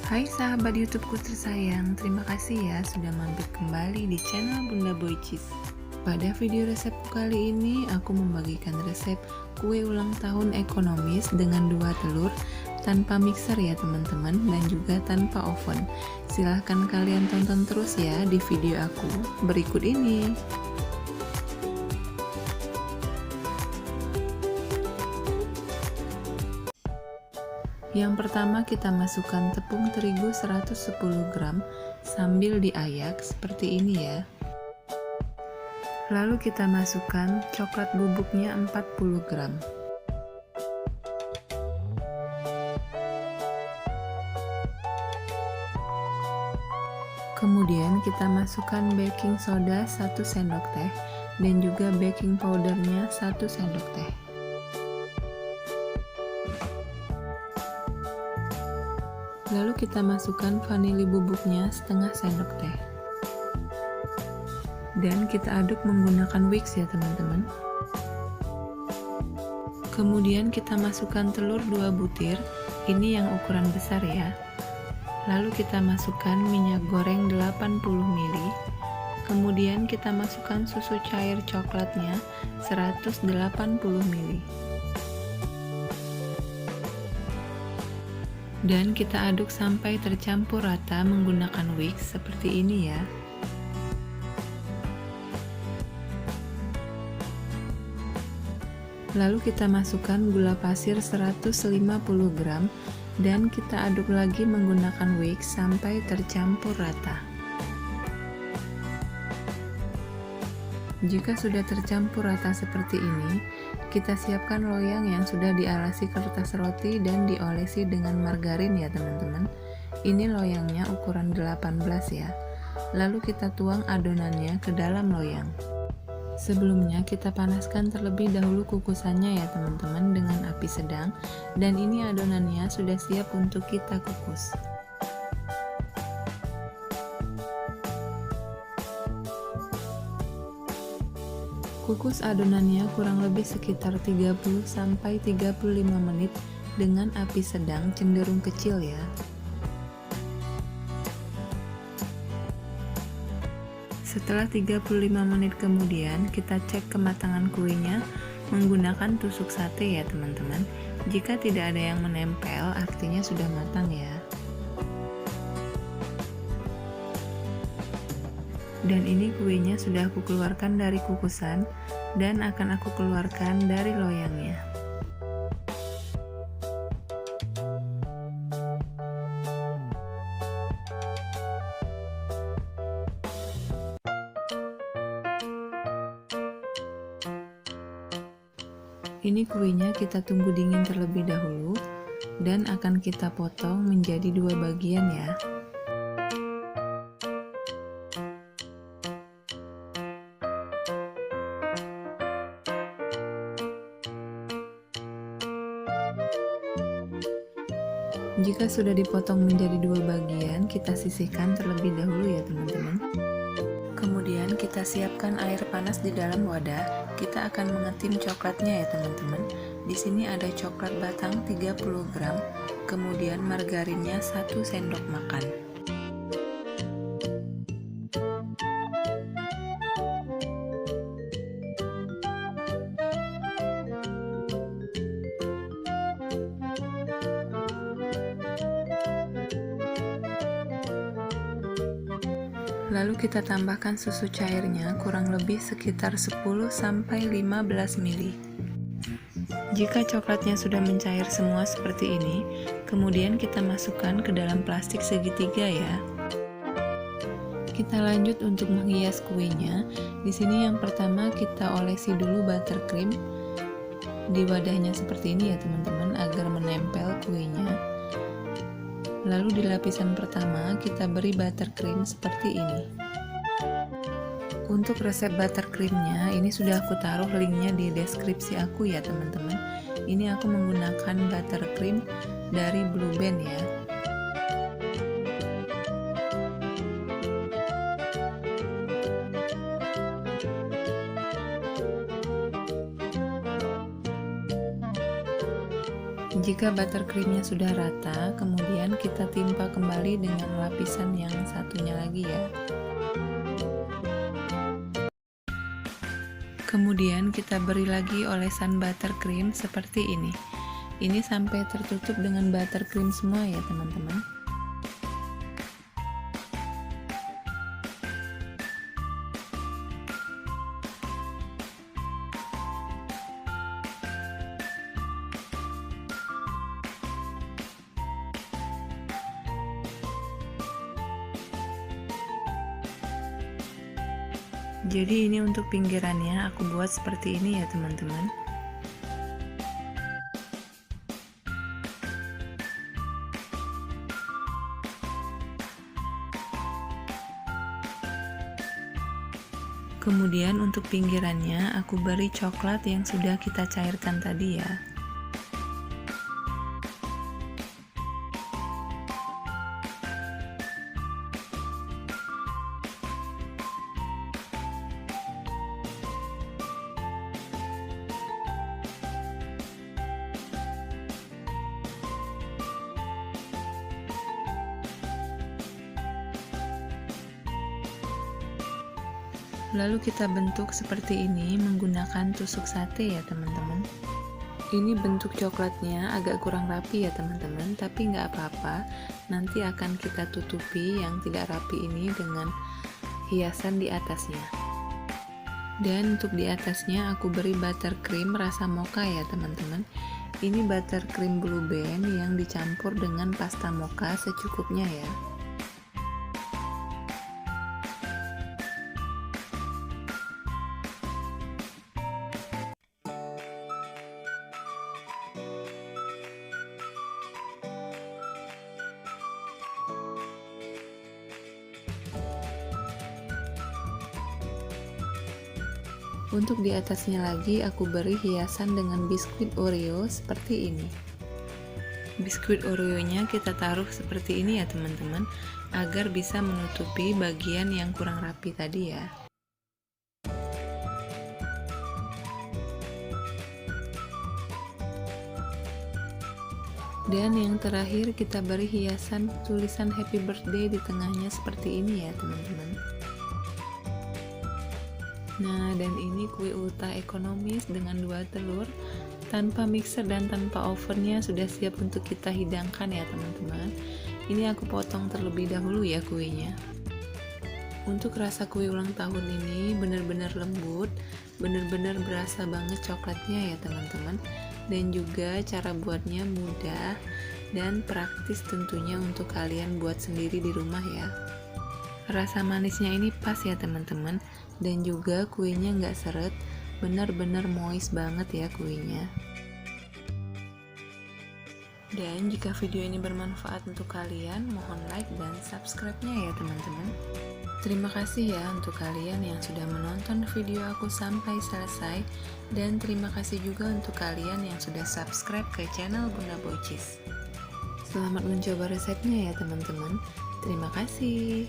Hai sahabat YouTubeku tersayang, terima kasih ya sudah mampir kembali di channel Bunda Boycis. Pada video resepku kali ini, aku membagikan resep kue ulang tahun ekonomis dengan 2 telur tanpa mixer ya teman-teman, dan juga tanpa oven. Silahkan kalian tonton terus ya di video aku berikut ini. Yang pertama kita masukkan tepung terigu 110 gram sambil diayak seperti ini ya. Lalu kita masukkan coklat bubuknya 40 gram. Kemudian kita masukkan baking soda 1 sendok teh dan juga baking powdernya 1 sendok teh. Lalu kita masukkan vanili bubuknya setengah sendok teh. Dan kita aduk menggunakan whisk ya teman-teman. Kemudian kita masukkan telur 2 butir, ini yang ukuran besar ya. Lalu kita masukkan minyak goreng 80 ml. Kemudian kita masukkan susu cair coklatnya 180 ml. Dan kita aduk sampai tercampur rata menggunakan whisk seperti ini ya. Lalu kita masukkan gula pasir 150 gram dan kita aduk lagi menggunakan whisk sampai tercampur rata. Jika sudah tercampur rata seperti ini, kita siapkan loyang yang sudah dialasi kertas roti dan diolesi dengan margarin ya teman-teman. Ini loyangnya ukuran 18 ya. Lalu kita tuang adonannya ke dalam loyang. Sebelumnya kita panaskan terlebih dahulu kukusannya ya teman-teman dengan api sedang, dan ini adonannya sudah siap untuk kita kukus. Kukus adonannya kurang lebih sekitar 30-35 menit dengan api sedang cenderung kecil ya. Setelah 35 menit kemudian kita cek kematangan kuenya menggunakan tusuk sate ya teman-teman. Jika tidak ada yang menempel artinya sudah matang ya. Dan ini kuenya sudah aku keluarkan dari kukusan dan akan aku keluarkan dari loyangnya. Ini kuenya kita tunggu dingin terlebih dahulu dan akan kita potong menjadi 2 bagian ya. Jika sudah dipotong menjadi 2 bagian, kita sisihkan terlebih dahulu ya teman-teman. Kemudian kita siapkan air panas di dalam wadah. Kita akan mengetim coklatnya ya teman-teman. Di sini ada coklat batang 30 gram, kemudian margarinnya 1 sendok makan. Lalu kita tambahkan susu cairnya kurang lebih sekitar 10-15 ml. Jika coklatnya sudah mencair semua seperti ini, kemudian kita masukkan ke dalam plastik segitiga ya. Kita lanjut untuk menghias kuenya. Di sini yang pertama kita olesi dulu buttercream di wadahnya seperti ini ya teman-teman agar menempel kuenya. Lalu di lapisan pertama kita beri buttercream seperti ini. Untuk resep buttercreamnya ini sudah aku taruh linknya di deskripsi aku ya teman-teman. Ini aku menggunakan buttercream dari Blue Band ya. Jika buttercreamnya sudah rata, kemudian kita timpa kembali dengan lapisan yang satunya lagi ya. Kemudian kita beri lagi olesan buttercream seperti ini. Ini sampai tertutup dengan buttercream semua ya teman-teman. Jadi ini untuk pinggirannya aku buat seperti ini ya teman-teman. Kemudian untuk pinggirannya aku beri coklat yang sudah kita cairkan tadi ya. Lalu kita bentuk seperti ini menggunakan tusuk sate ya teman-teman. Ini bentuk coklatnya agak kurang rapi ya teman-teman, tapi nggak apa-apa, nanti akan kita tutupi yang tidak rapi ini dengan hiasan di atasnya. Dan untuk di atasnya aku beri buttercream rasa mocha ya teman-teman. Ini buttercream Blue Band yang dicampur dengan pasta mocha secukupnya ya. Untuk di atasnya lagi aku beri hiasan dengan biskuit Oreo seperti ini. Biskuit Oreo-nya kita taruh seperti ini ya teman-teman, agar bisa menutupi bagian yang kurang rapi tadi ya. Dan yang terakhir kita beri hiasan tulisan happy birthday di tengahnya seperti ini ya teman-teman. Nah, dan ini kue ultra ekonomis dengan 2 telur, tanpa mixer dan tanpa ovennya sudah siap untuk kita hidangkan ya teman-teman. Ini aku potong terlebih dahulu ya kuenya. Untuk rasa kue ulang tahun ini benar-benar lembut, benar-benar berasa banget coklatnya ya teman-teman. Dan juga cara buatnya mudah dan praktis tentunya untuk kalian buat sendiri di rumah ya. Rasa manisnya ini pas ya teman-teman, dan juga kuenya nggak seret, benar-benar moist banget ya kuenya. Dan jika video ini bermanfaat untuk kalian, mohon like dan subscribe-nya ya teman-teman. Terima kasih ya untuk kalian yang sudah menonton video aku sampai selesai, dan terima kasih juga untuk kalian yang sudah subscribe ke channel Bunda Bocis. Selamat mencoba resepnya ya teman-teman. Terima kasih.